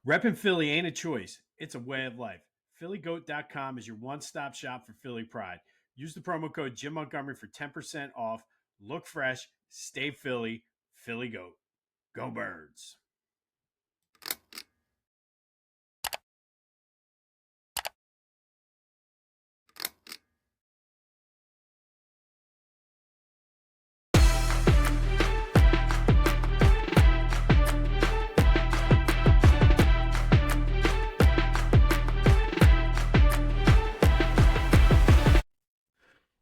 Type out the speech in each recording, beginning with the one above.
Reppin' Philly ain't a choice. It's a way of life. PhillyGoat.com is your one-stop shop for Philly pride. Use the promo code Jim Montgomery for 10% off. Look fresh, stay Philly, Philly Goat. Go Birds.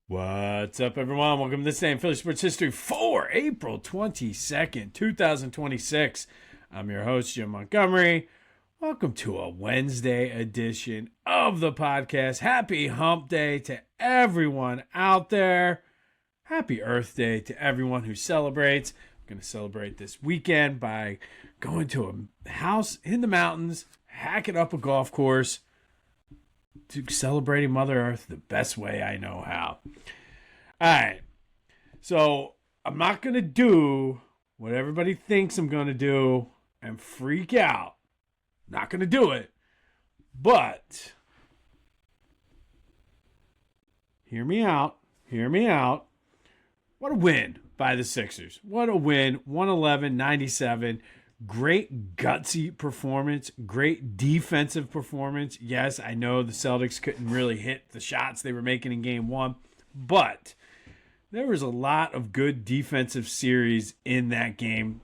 What's up, everyone? Welcome to this day in Philly Sports History for April 22nd, 2026. I'm your host, Jim Montgomery. Welcome to a Wednesday edition of the podcast. Happy Hump Day to everyone out there. Happy Earth Day to everyone who celebrates. I'm going to celebrate this weekend by going to a house in the mountains, hacking up a golf course, to celebrating Mother Earth the best way I know how. All right. So I'm not going to do what everybody thinks I'm going to do and freak out. Not going to do it. But hear me out. Hear me out. What a win by the Sixers. What a win. 111-97. Great gutsy performance, great defensive performance. Yes, I know the Celtics couldn't really hit the shots they were making in game one, but there was a lot of good defensive series in that game.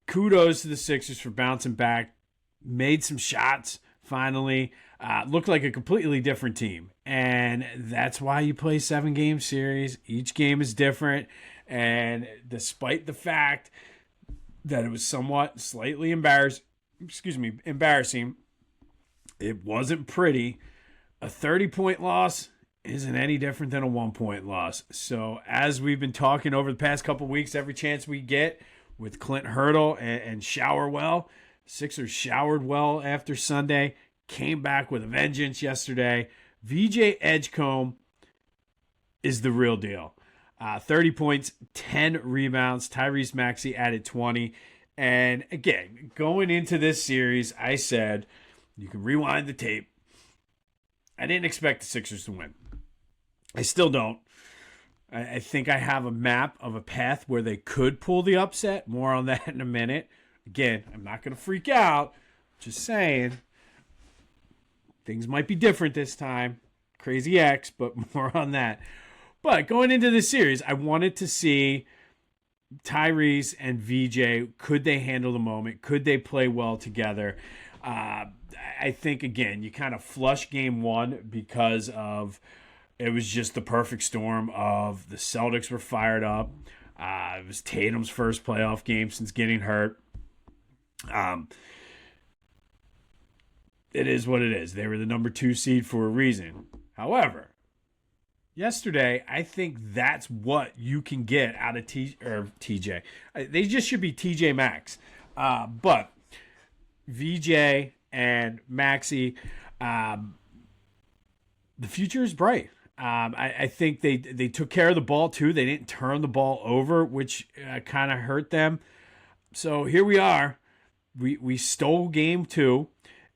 Kudos to the Sixers for bouncing back, made some shots finally, looked like a completely different team. And that's why you play 7-game series. Each game is different. And despite the fact that it was somewhat slightly embarrassing. It wasn't pretty. A 30-point loss isn't any different than a 1-point loss. So as we've been talking over the past couple weeks, every chance we get with Clint Hurdle and shower well, Sixers showered well after Sunday, came back with a vengeance yesterday. VJ Edgecombe is the real deal. 30 points, 10 rebounds. Tyrese Maxey added 20. And again, going into this series, I said, you can rewind the tape. I didn't expect the Sixers to win. I still don't. I think I have a map of a path where they could pull the upset. More on that in a minute. Again, I'm not going to freak out. Just saying, things might be different this time. Crazy X, but more on that. But going into this series, I wanted to see Tyrese and VJ. Could they handle the moment? Could they play well together? I think, again, you kind of flush game one because of it was just the perfect storm of the Celtics were fired up. It was Tatum's first playoff game since getting hurt. It is what it is. They were the number 2 seed for a reason. However, yesterday, I think that's what you can get out of TJ. They just should be TJ Maxx. But VJ and Maxey, the future is bright. I think they took care of the ball, too. They didn't turn the ball over, which kind of hurt them. So here we are. We stole game 2.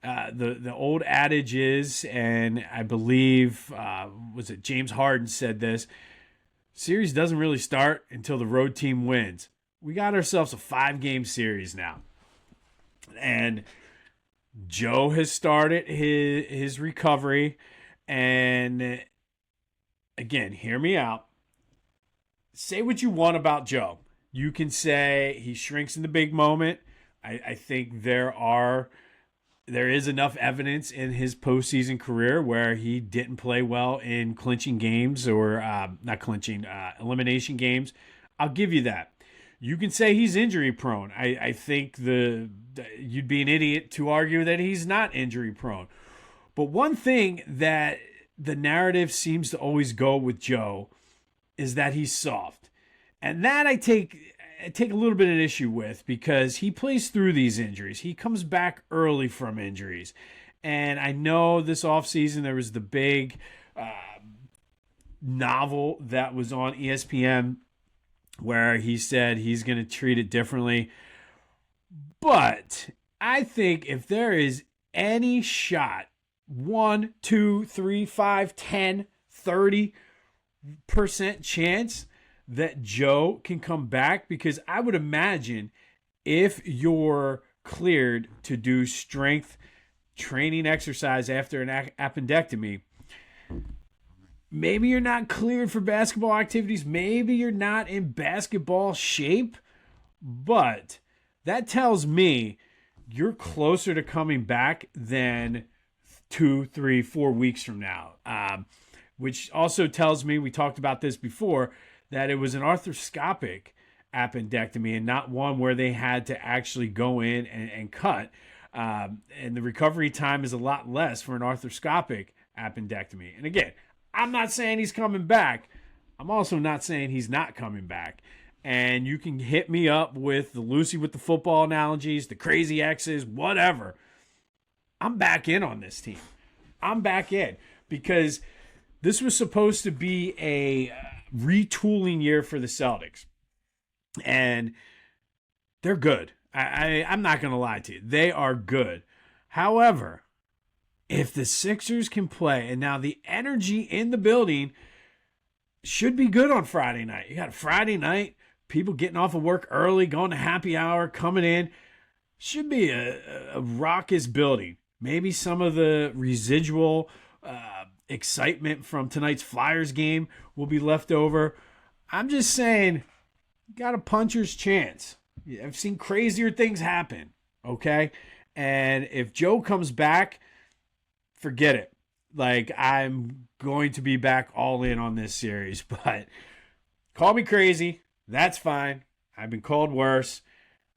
The old adage is, and I believe, was it James Harden said this, series doesn't really start until the road team wins. We got ourselves a 5-game series now. And Joe has started his recovery. And again, hear me out. Say what you want about Joe. You can say he shrinks in the big moment. I think there is enough evidence in his postseason career where he didn't play well in clinching games or elimination games. I'll give you that. You can say he's injury prone. I think you'd be an idiot to argue that he's not injury prone. But one thing that the narrative seems to always go with Joe is that he's soft. And that I take a little bit of issue with because he plays through these injuries. He comes back early from injuries. And I know this offseason there was the big novel that was on ESPN where he said he's going to treat it differently. But I think if there is any shot, 1, 2, 3, 5, 10, 30% chance that Joe can come back, because I would imagine if you're cleared to do strength training exercise after an appendectomy, maybe you're not cleared for basketball activities. Maybe you're not in basketball shape, but that tells me you're closer to coming back than 2, 3, 4 weeks from now. Which also tells me, we talked about this before, that it was an arthroscopic appendectomy and not one where they had to actually go in and cut. And the recovery time is a lot less for an arthroscopic appendectomy. And again, I'm not saying he's coming back. I'm also not saying he's not coming back. And you can hit me up with the Lucy with the football analogies, the crazy X's, whatever. I'm back in on this team. I'm back in, because this was supposed to be a retooling year for the Celtics. And they're good. I'm not going to lie to you. They are good. However, if the Sixers can play, and now the energy in the building should be good on Friday night. You got a Friday night, people getting off of work early, going to happy hour, coming in. Should be a raucous building. Maybe some of the residual excitement from tonight's Flyers game will be left over. I'm just saying, got a puncher's chance. I've seen crazier things happen, okay? And if Joe comes back, forget it. Like, I'm going to be back all in on this series. But call me crazy. That's fine. I've been called worse.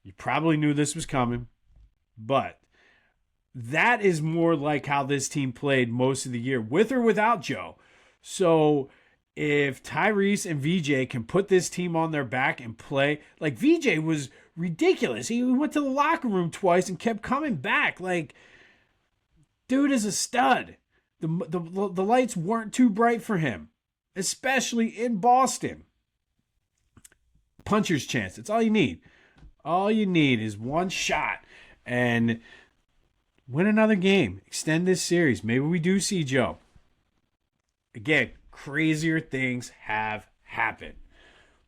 You probably knew this was coming. But that is more like how this team played most of the year, with or without Joe. So if Tyrese and VJ can put this team on their back and play, like, VJ was ridiculous. He went to the locker room twice and kept coming back. Like, dude is a stud. The lights weren't too bright for him, especially in Boston. Puncher's chance. That's all you need. All you need is one shot and win another game. Extend this series. Maybe we do see Joe. Again, crazier things have happened.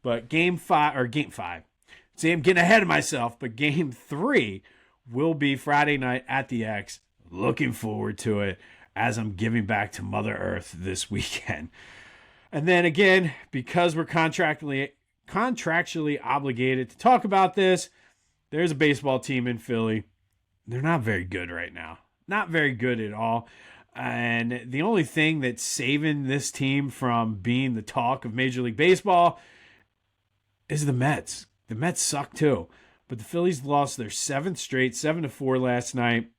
But game 5. See, I'm getting ahead of myself, but game 3 will be Friday night at the X. Looking forward to it as I'm giving back to Mother Earth this weekend. And then again, because we're contractually obligated to talk about this, there's a baseball team in Philly. They're not very good right now. Not very good at all. And the only thing that's saving this team from being the talk of Major League Baseball is the Mets. The Mets suck too. But the Phillies lost their 7th straight, 7-4 last night.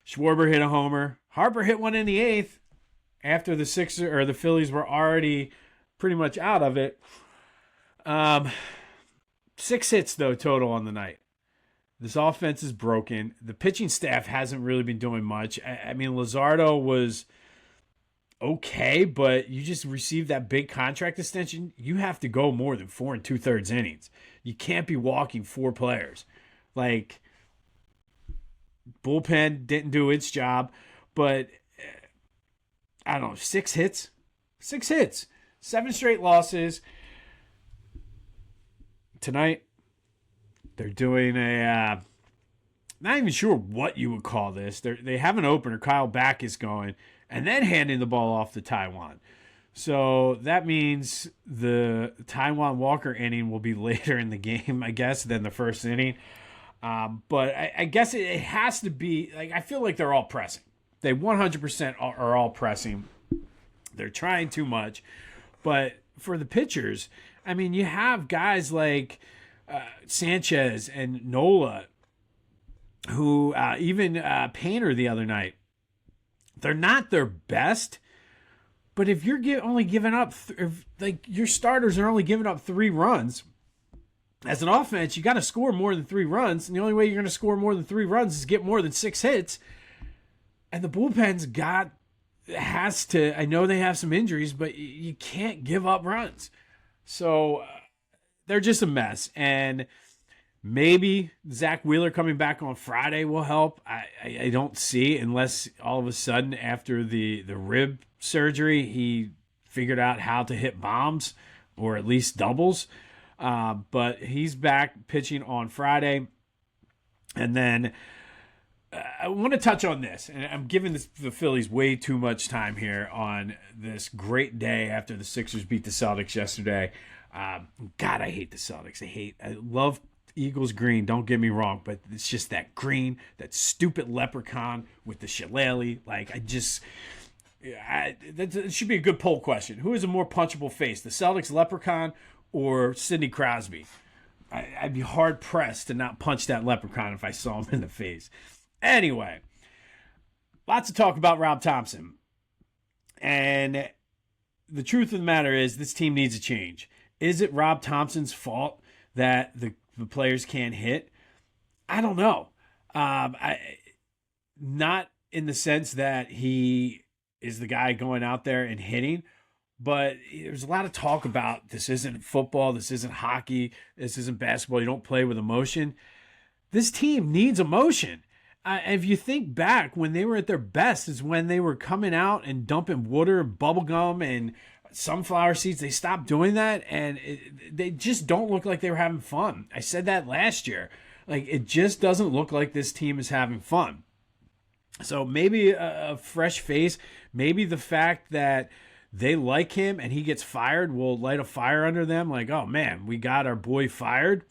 Schwarber hit a homer. Harper hit one in the 8th after the Phillies were already pretty much out of it. 6 hits, though, total on the night. This offense is broken. The pitching staff hasn't really been doing much. I mean, Luzardo was okay, but you just received that big contract extension. You have to go more than 4 2/3 innings. You can't be walking 4 players. Like, bullpen didn't do its job, but I don't know, 6 hits? 6 hits. 7 straight losses. Tonight, they're doing not even sure what you would call this. They have an opener. Kyle Backes going, and then handing the ball off to Taijuan. So that means the Taijuan Walker inning will be later in the game, I guess, than the first inning. But I guess it has to be, like, I feel like they're all pressing. They 100% are all pressing. They're trying too much. But for the pitchers, I mean, you have guys like Sanchez and Nola, who even Painter the other night. They're not their best, but if you're only giving up, like your starters are only giving up 3 runs, as an offense, you got to score more than 3 runs, and the only way you're going to score more than 3 runs is get more than 6 hits. And the bullpen's has to. I know they have some injuries, but you can't give up runs. So they're just a mess. And Maybe Zach Wheeler coming back on Friday will help. I don't see, unless all of a sudden after the rib surgery he figured out how to hit bombs or at least doubles. But he's back pitching on Friday. And then I want to touch on this, and I'm giving the Phillies way too much time here on this great day after the Sixers beat the Celtics yesterday. God, I hate the Celtics. I love Eagles green, don't get me wrong, but it's just that green, that stupid leprechaun with the shillelagh. Like, that should be a good poll question. Who is a more punchable face, the Celtics leprechaun or Sidney Crosby? I'd be hard pressed to not punch that leprechaun if I saw him in the face. Anyway, lots of talk about Rob Thompson. And the truth of the matter is this team needs a change. Is it Rob Thompson's fault that the players can't hit? I don't know. Not in the sense that he is the guy going out there and hitting, but there's a lot of talk about this isn't football, this isn't hockey, this isn't basketball. You don't play with emotion. This team needs emotion. If you think back, when they were at their best is when they were coming out and dumping water, bubble gum, and sunflower seeds. They stopped doing that, and they just don't look like they were having fun. I said that last year. Like, it just doesn't look like this team is having fun. So maybe a fresh face, maybe the fact that they like him and he gets fired will light a fire under them. Like, oh man, we got our boy fired,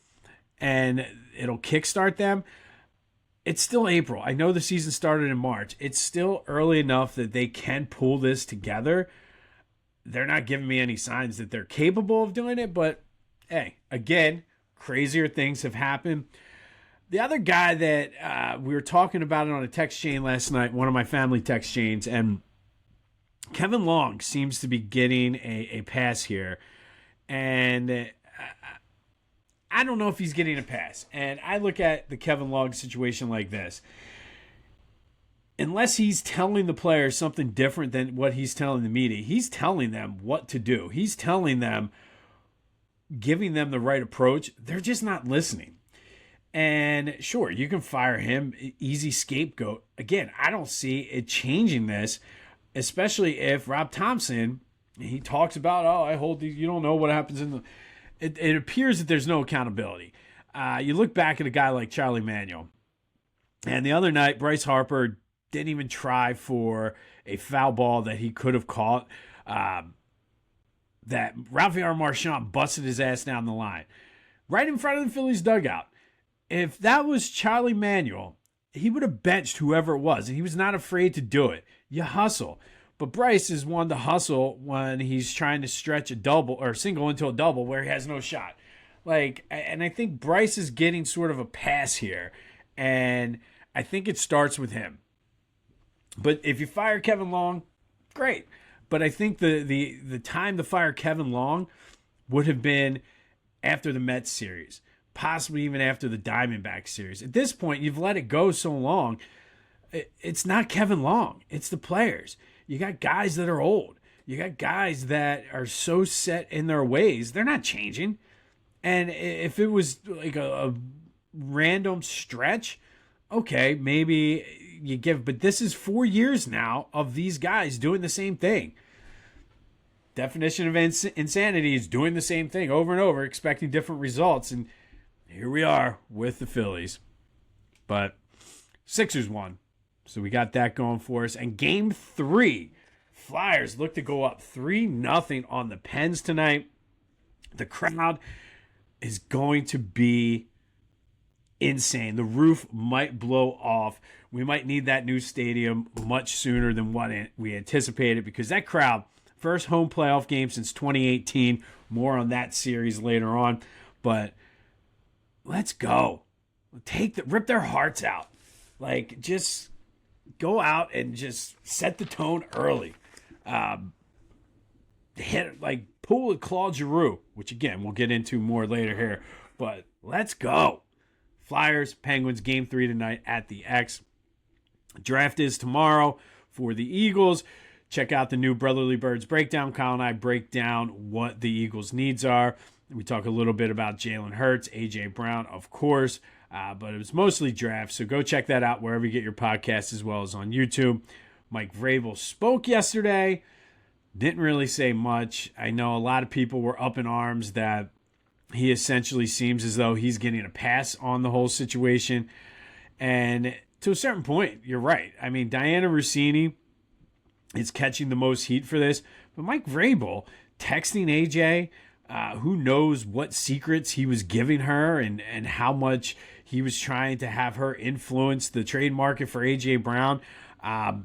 and it'll kickstart them. It's still April. I know the season started in March. It's still early enough that they can pull this together. They're not giving me any signs that they're capable of doing it, but hey, again, crazier things have happened. The other guy that we were talking about it on a text chain last night, one of my family text chains, and Kevin Long seems to be getting a pass here. And I don't know if he's getting a pass. And I look at the Kevin Long situation like this. Unless he's telling the players something different than what he's telling the media, he's telling them what to do. He's telling them, giving them the right approach. They're just not listening. And sure, you can fire him, easy scapegoat. Again, I don't see it changing this, especially if Rob Thompson, he talks about, oh, I hold these, you don't know what happens in the... It appears that there's no accountability. You look back at a guy like Charlie Manuel, and the other night, Bryce Harper didn't even try for a foul ball that he could have caught, that Rafael Marchand busted his ass down the line, right in front of the Phillies dugout. If that was Charlie Manuel, he would have benched whoever it was, and he was not afraid to do it. You hustle. But Bryce is one to hustle when he's trying to stretch a double or single into a double where he has no shot. Like, and I think Bryce is getting sort of a pass here, and I think it starts with him. But if you fire Kevin Long, great. But I think the time to fire Kevin Long would have been after the Mets series, possibly even after the Diamondbacks series. At this point, you've let it go so long. It's not Kevin Long. It's the players. You got guys that are old. You got guys that are so set in their ways, they're not changing. And if it was like a random stretch, okay, maybe you give. But this is 4 years now of these guys doing the same thing. Definition of insanity is doing the same thing over and over, expecting different results. And here we are with the Phillies. But Sixers won. So we got that going for us. And game 3, Flyers look to go up 3-0 on the Pens tonight. The crowd is going to be insane. The roof might blow off. We might need that new stadium much sooner than what we anticipated, because that crowd, first home playoff game since 2018. More on that series later on. But let's go. Rip their hearts out. Like, just go out and just set the tone early. Pull a Claude Giroux, which again we'll get into more later here. But let's go. Flyers, Penguins, game 3 tonight at the X. Draft is tomorrow for the Eagles. Check out the new Brotherly Birds breakdown. Kyle and I break down what the Eagles' needs are. We talk a little bit about Jalen Hurts, A.J. Brown, of course, but it was mostly draft. So go check that out wherever you get your podcasts as well as on YouTube. Mike Vrabel spoke yesterday. Didn't really say much. I know a lot of people were up in arms that he essentially seems as though he's getting a pass on the whole situation. And to a certain point, you're right. I mean, Diana Rossini is catching the most heat for this. But Mike Vrabel texting AJ, who knows what secrets he was giving her and how much he was trying to have her influence the trade market for AJ Brown. The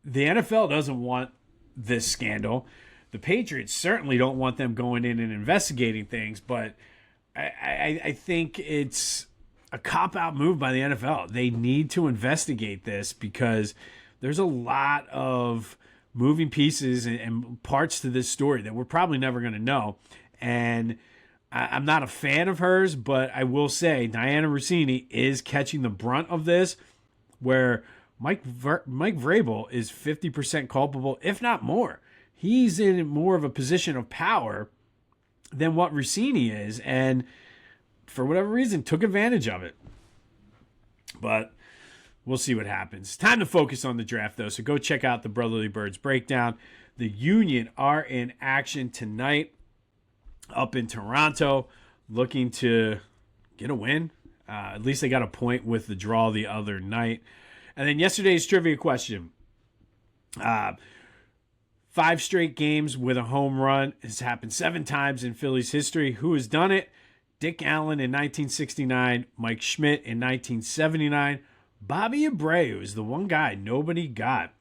NFL doesn't want this scandal. The Patriots certainly don't want them going in and investigating things, but I think it's a cop-out move by the NFL. They need to investigate this because there's a lot of moving pieces and parts to this story that we're probably never going to know. And I'm not a fan of hers, but I will say Diana Rossini is catching the brunt of this, where Mike Vrabel is 50% culpable, if not more. He's in more of a position of power than what Rossini is, and for whatever reason, took advantage of it. But we'll see what happens. Time to focus on the draft, though, so go check out the Brotherly Birds breakdown. The Union are in action tonight up in Toronto, looking to get a win. At least they got a point with the draw the other night. And then yesterday's trivia question. 5 straight games with a home run has happened 7 times in Phillies history. Who has done it? Dick Allen in 1969, Mike Schmidt in 1979. Bobby Abreu is the one guy nobody got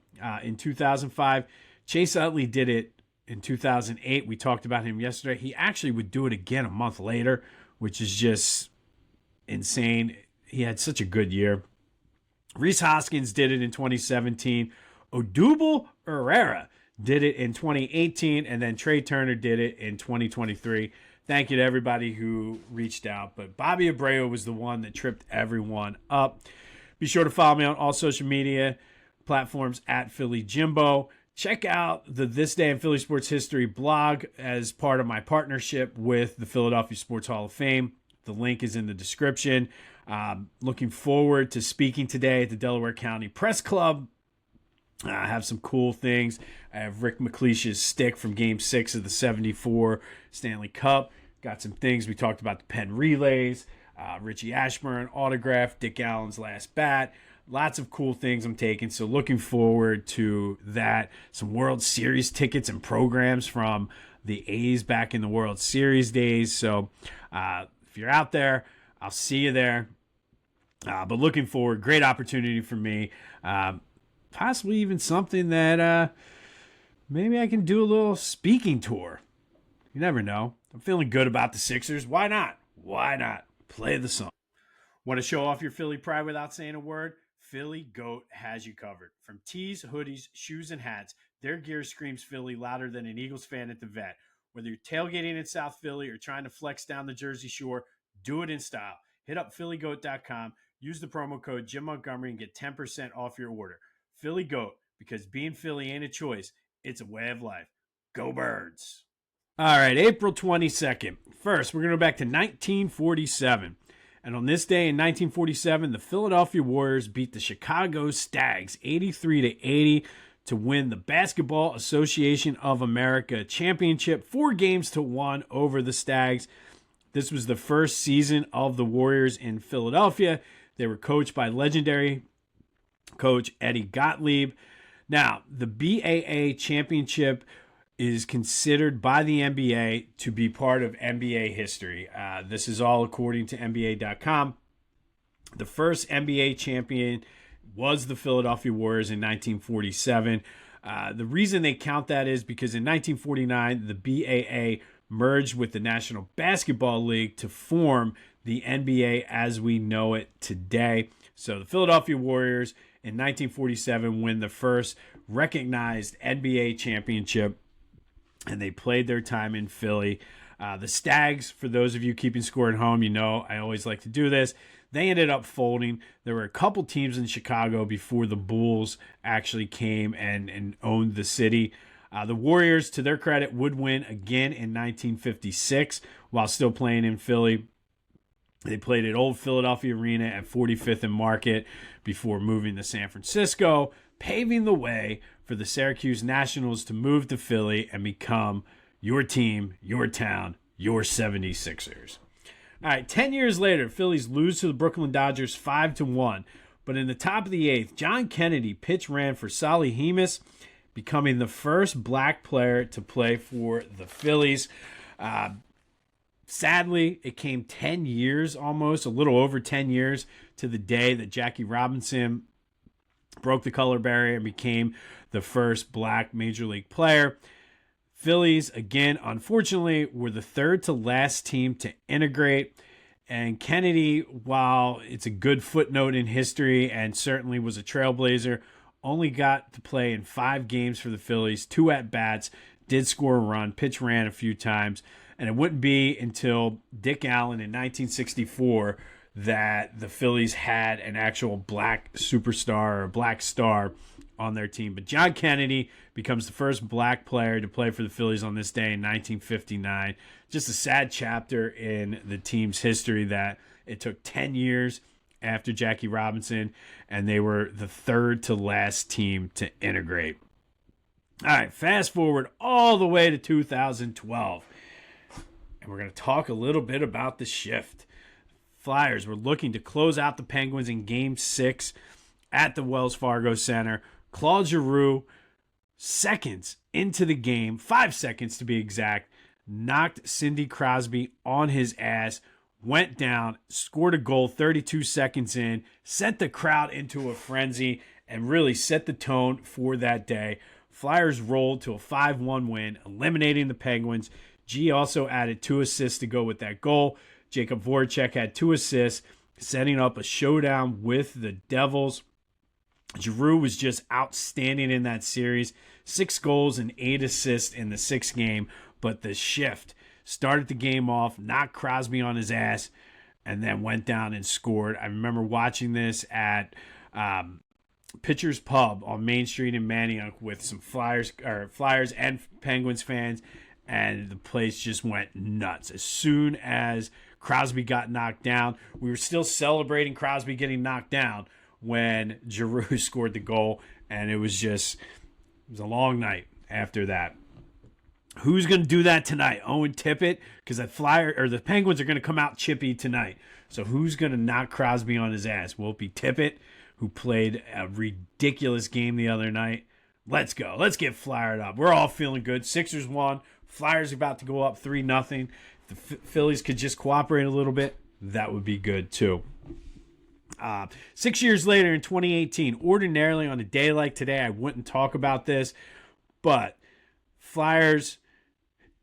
in 2005. Chase Utley did it in 2008. We talked about him yesterday. He actually would do it again a month later, which is just insane. He had such a good year. Reese Hoskins did it in 2017. Odubel Herrera did it in 2018, and then Trey Turner did it in 2023. Thank you to everybody who reached out, but Bobby Abreu was the one that tripped everyone up. Be sure to follow me on all social media platforms at Philly Jimbo. Check out the This Day in Philly Sports History blog as part of my partnership with the Philadelphia Sports Hall of Fame. The link is in the description. Looking forward to speaking today at the Delaware County Press Club. I have some cool things. I have Rick McLeish's stick from Game 6 of the 74 Stanley Cup. Got some things. We talked about the Penn Relays, Richie Ashburn autograph, Dick Allen's last bat. Lots of cool things I'm taking, so looking forward to that. Some World Series tickets and programs from the A's back in the World Series days. So if you're out there, I'll see you there. But looking forward, great opportunity for me. Possibly even something that maybe I can do a little speaking tour. You never know. I'm feeling good about the Sixers. Why not? Why not? Play the song. Want to show off your Philly pride without saying a word? Philly Goat has you covered. From tees, hoodies, shoes, and hats, their gear screams Philly louder than an Eagles fan at the vet. Whether you're tailgating in South Philly or trying to flex down the Jersey Shore, do it in style. Hit up phillygoat.com, use the promo code Jim Montgomery, and get 10% off your order. Philly Goat, because being Philly ain't a choice, it's a way of life. Go Birds! All right, April 22nd. First, we're going to go back to 1947. And on this day in 1947, the Philadelphia Warriors beat the Chicago Stags 83-80 to win the Basketball Association of America championship, 4-1 over the Stags. This was the first season of the Warriors in Philadelphia. They were coached by legendary coach Eddie Gottlieb. Now, the BAA championship is considered by the NBA to be part of NBA history. This is all according to NBA.com. The first NBA champion was the Philadelphia Warriors in 1947. The reason they count that is because in 1949, the BAA merged with the National Basketball League to form the NBA as we know it today. So the Philadelphia Warriors in 1947 win the first recognized NBA championship, and they played their time in Philly. The Stags, for those of you keeping score at home, you know I always like to do this. They ended up folding. There were a couple teams in Chicago before the Bulls actually came and owned the city. The Warriors, to their credit, would win again in 1956 while still playing in Philly. They played at Old Philadelphia Arena at 45th and Market before moving to San Francisco, paving the way for the Syracuse Nationals to move to Philly and become your team, your town, your 76ers. All right, 10 years later, Phillies lose to the Brooklyn Dodgers 5-1. But in the top of the 8th, John Kennedy pitch ran for Solly Hemus, becoming the first black player to play for the Phillies. Sadly, it came 10 years almost, a little over 10 years, to the day that Jackie Robinson broke the color barrier and became the first black major league player. Phillies, again, unfortunately, were the third to last team to integrate. And Kennedy, while it's a good footnote in history and certainly was a trailblazer, only got to play in 5 games for the Phillies, 2 at-bats, did score a run, pitch ran a few times. And it wouldn't be until Dick Allen in 1964 that the Phillies had an actual black superstar or black star on their team. But John Kennedy becomes the first black player to play for the Phillies on this day in 1959. Just a sad chapter in the team's history that it took 10 years after Jackie Robinson, and they were the third to last team to integrate. All right, fast forward all the way to 2012. And we're going to talk a little bit about the shift. Flyers were looking to close out the Penguins in Game 6 at the Wells Fargo Center. Claude Giroux, seconds into the game, 5 seconds to be exact, knocked Sidney Crosby on his ass, went down, scored a goal 32 seconds in, sent the crowd into a frenzy, and really set the tone for that day. Flyers rolled to a 5-1 win, eliminating the Penguins. G also added 2 assists to go with that goal. Jacob Voracek had 2 assists, setting up a showdown with the Devils. Giroux was just outstanding in that series. 6 goals and 8 assists in the 6th game. But the shift started the game off, knocked Crosby on his ass, and then went down and scored. I remember watching this at Pitcher's Pub on Main Street in Manayunk with some Flyers and Penguins fans. And the place just went nuts. As soon as Crosby got knocked down, we were still celebrating Crosby getting knocked down when Giroux scored the goal. And it was a long night after that. Who's going to do that tonight? Owen Tippett? Because the Penguins are going to come out chippy tonight. So who's going to knock Crosby on his ass? Will it be Tippett, who played a ridiculous game the other night? Let's go. Let's get Flyered up. We're all feeling good. Sixers won. Flyers are about to go up 3-0. If the Phillies could just cooperate a little bit, that would be good too. 6 years later in 2018, ordinarily on a day like today, I wouldn't talk about this, but Flyers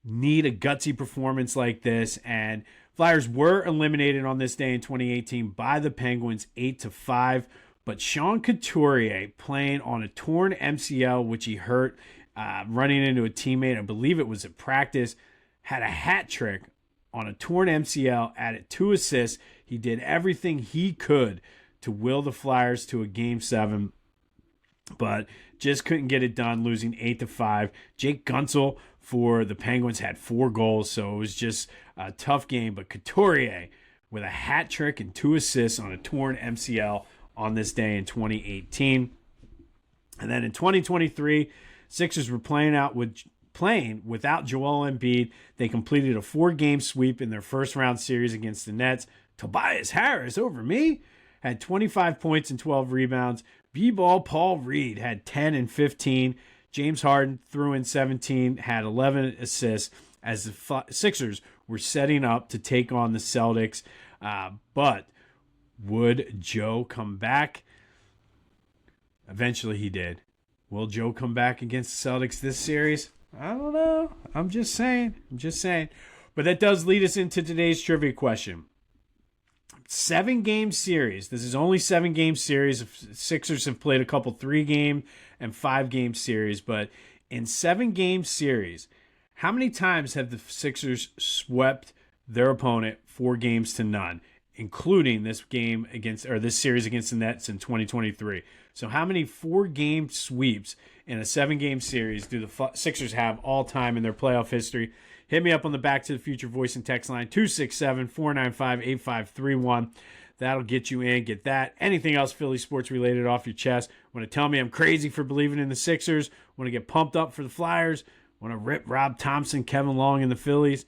need a gutsy performance like this, and Flyers were eliminated on this day in 2018 by the Penguins 8-5, but Sean Couturier, playing on a torn MCL, which he hurt running into a teammate, I believe it was at practice, had a hat trick on a torn MCL, added 2 assists. He did everything he could to will the Flyers to a Game 7, but just couldn't get it done, losing 8-5. Jake Gunsel for the Penguins had 4 goals, so it was just a tough game. But Couturier with a hat trick and 2 assists on a torn MCL on this day in 2018. And then in 2023, Sixers were playing without Joel Embiid. They completed a 4-game sweep in their first-round series against the Nets. Tobias Harris, over me, had 25 points and 12 rebounds. B-ball Paul Reed had 10 and 15. James Harden threw in 17, had 11 assists as the Sixers were setting up to take on the Celtics. But would Joe come back? Eventually he did. Will Joe come back against the Celtics this series? I don't know. I'm just saying. But that does lead us into today's trivia question. 7-game series. This is only 7-game series. Sixers have played a couple 3-game and 5-game series. But in 7-game series, how many times have the Sixers swept their opponent 4-0, including this series against the Nets in 2023? So how many 4-game sweeps in a 7-game series do the Sixers have all time in their playoff history? hit me up on the Back to the Future voice and text line, 267-495-8531. That'll get you in. Get that. Anything else Philly sports related off your chest? Want to tell me I'm crazy for believing in the Sixers? Want to get pumped up for the Flyers? Want to rip Rob Thompson, Kevin Long, and the Phillies?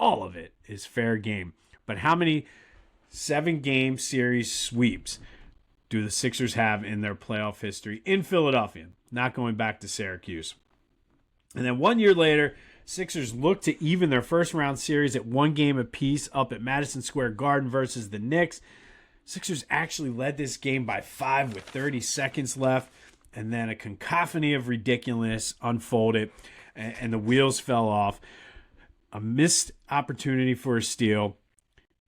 All of it is fair game. But how many 7-game series sweeps do the Sixers have in their playoff history in Philadelphia? Not going back to Syracuse. And then 1 year later, Sixers look to even their first-round series at 1 game apiece up at Madison Square Garden versus the Knicks. Sixers actually led this game by 5 with 30 seconds left, and then a cacophony of ridiculousness unfolded, and the wheels fell off. A missed opportunity for a steal,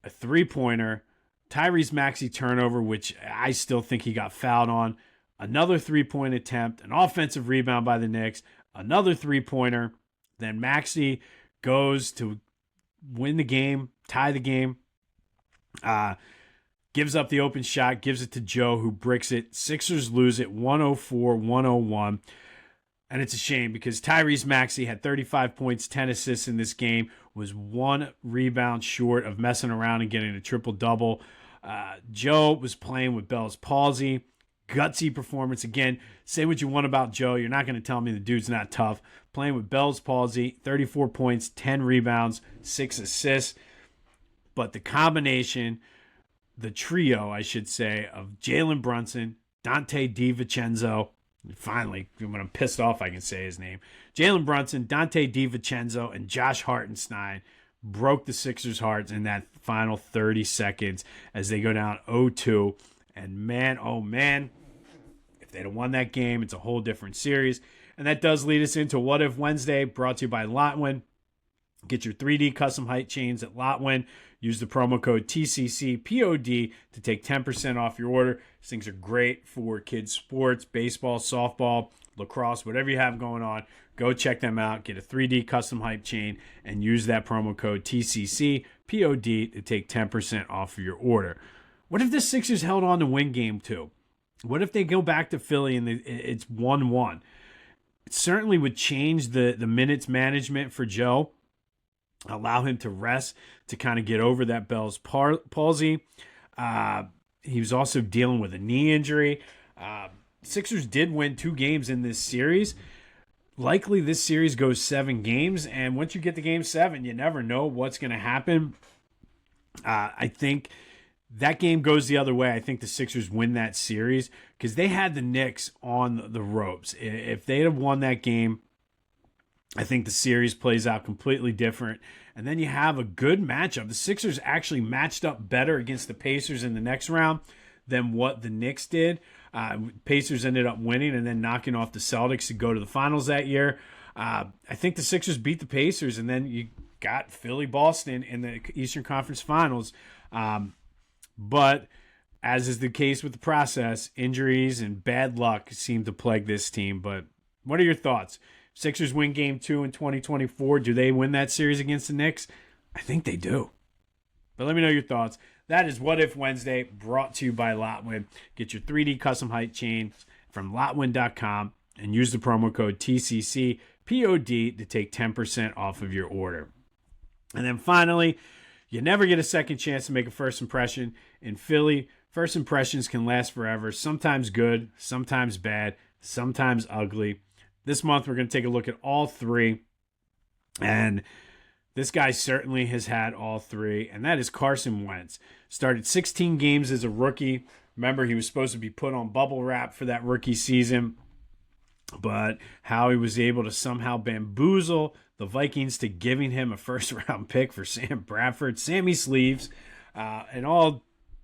a three-pointer, Tyrese Maxey turnover, which I still think he got fouled on, another three-point attempt, an offensive rebound by the Knicks, another three-pointer, then Maxey goes to win the game, tie the game, gives up the open shot, gives it to Joe, who bricks it. Sixers lose it 104-101. And it's a shame because Tyrese Maxey had 35 points, 10 assists in this game, was 1 rebound short of messing around and getting a triple-double. Joe was playing with Bell's palsy. Gutsy performance. Again, say what you want about Joe. You're not going to tell me the dude's not tough. Playing with Bell's palsy, 34 points, 10 rebounds, 6 assists. But the combination, the trio, I should say, of Jalen Brunson, Dante DiVincenzo, finally, when I'm pissed off, I can say his name. Jalen Brunson, Dante DiVincenzo, and Josh Hartenstein broke the Sixers' hearts in that final 30 seconds as they go down 0-2. And man, oh man, if they'd have won that game, it's a whole different series. And that does lead us into What If Wednesday, brought to you by Lotwin. Get your 3D custom height chains at Lotwin. Use the promo code TCCPOD to take 10% off your order. These things are great for kids' sports, baseball, softball, lacrosse, whatever you have going on. Go check them out. Get a 3D custom height chain and use that promo code TCCPOD to take 10% off of your order. What if the Sixers held on to win game 2? What if they go back to Philly and it's 1-1? It certainly would change the minutes management for Joe, allow him to rest to kind of get over that Bell's palsy. He was also dealing with a knee injury. Sixers did win 2 games in this series. Likely this series goes 7 games, and once you get to game 7, you never know what's going to happen. I think that game goes the other way. I think the Sixers win that series because they had the Knicks on the ropes. If they'd have won that game, I think the series plays out completely different. And then you have a good matchup. The Sixers actually matched up better against the Pacers in the next round than what the Knicks did. Pacers ended up winning and then knocking off the Celtics to go to the finals that year. I think the Sixers beat the Pacers, and then you got Philly-Boston in the Eastern Conference Finals. But as is the case with the process, injuries and bad luck seem to plague this team. But what are your thoughts? Sixers win game 2 in 2024. Do they win that series against the Knicks? I think they do. But let me know your thoughts. That is What If Wednesday, brought to you by Lotwin. Get your 3D custom height chains from Lotwin.com and use the promo code TCCPOD to take 10% off of your order. And then finally, you never get a second chance to make a first impression in Philly. First impressions can last forever, sometimes good, sometimes bad, sometimes ugly. This month, we're going to take a look at all 3. And this guy certainly has had all 3, and that is Carson Wentz. Started 16 games as a rookie. Remember, he was supposed to be put on bubble wrap for that rookie season. But how he was able to somehow bamboozle the Vikings to giving him a first-round pick for Sam Bradford, Sammy Sleeves. And all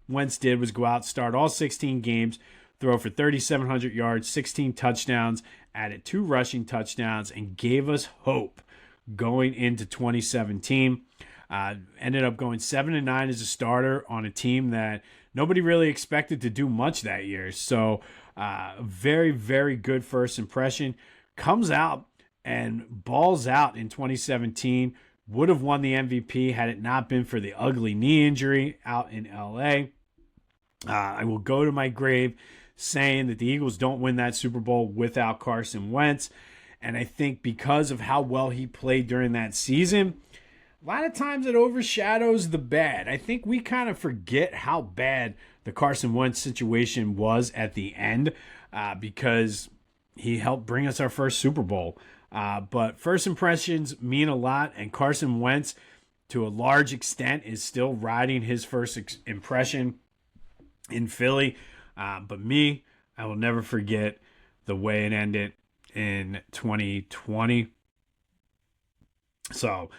Wentz did was go out, start all 16 games, throw for 3,700 yards, 16 touchdowns, added 2 rushing touchdowns, and gave us hope going into 2017. Ended up going 7-9 as a starter on a team that nobody really expected to do much that year. So very, very good first impression. Comes out and balls out in 2017. Would have won the MVP had it not been for the ugly knee injury out in LA. I will go to my grave saying that the Eagles don't win that Super Bowl without Carson Wentz. And I think because of how well he played during that season, a lot of times it overshadows the bad. I think we kind of forget how bad the Carson Wentz situation was at the end because he helped bring us our first Super Bowl. But first impressions mean a lot, and Carson Wentz, to a large extent, is still riding his first impression in Philly. But me, I will never forget the way it ended in 2020. So,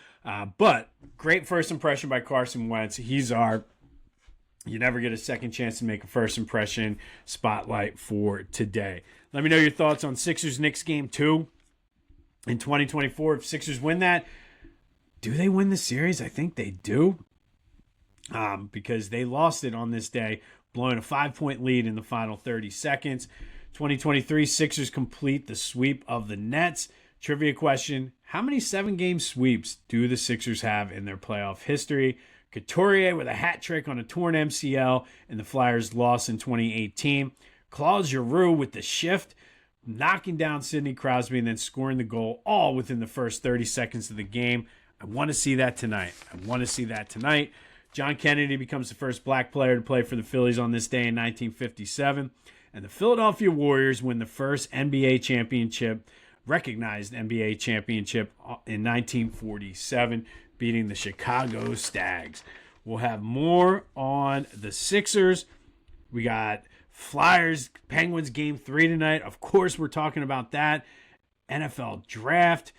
but great first impression by Carson Wentz. You never get a second chance to make a first impression spotlight for today. Let me know your thoughts on Sixers-Knicks game 2 in 2024. If Sixers win that, do they win the series? I think they do, because they lost it on this day, blowing a 5-point lead in the final 30 seconds. 2023 Sixers complete the sweep of the Nets. Trivia question: how many 7-game sweeps do the Sixers have in their playoff history? Couturier with a hat trick on a torn MCL in the Flyers' loss in 2018. Claude Giroux with the shift, knocking down Sidney Crosby and then scoring the goal, all within the first 30 seconds of the game. I want to see that tonight. John Kennedy becomes the first black player to play for the Phillies on this day in 1957. And the Philadelphia Warriors win the first NBA championship, recognized NBA championship, in 1947, beating the Chicago Stags. We'll have more on the Sixers. We got Flyers, Penguins game 3 tonight. Of course, we're talking about that. NFL draft.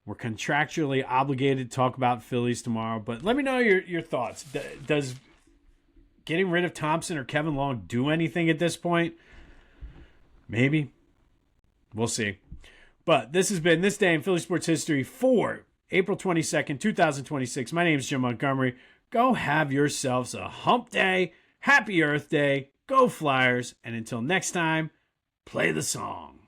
We're contractually obligated to talk about Phillies tomorrow. But let me know your thoughts. Does getting rid of Thompson or Kevin Long do anything at this point? Maybe. We'll see. But this has been This Day in Philly Sports History for April 22nd, 2026. My name is Jim Montgomery. Go have yourselves a hump day. Happy Earth Day. Go Flyers. And until next time, play the song.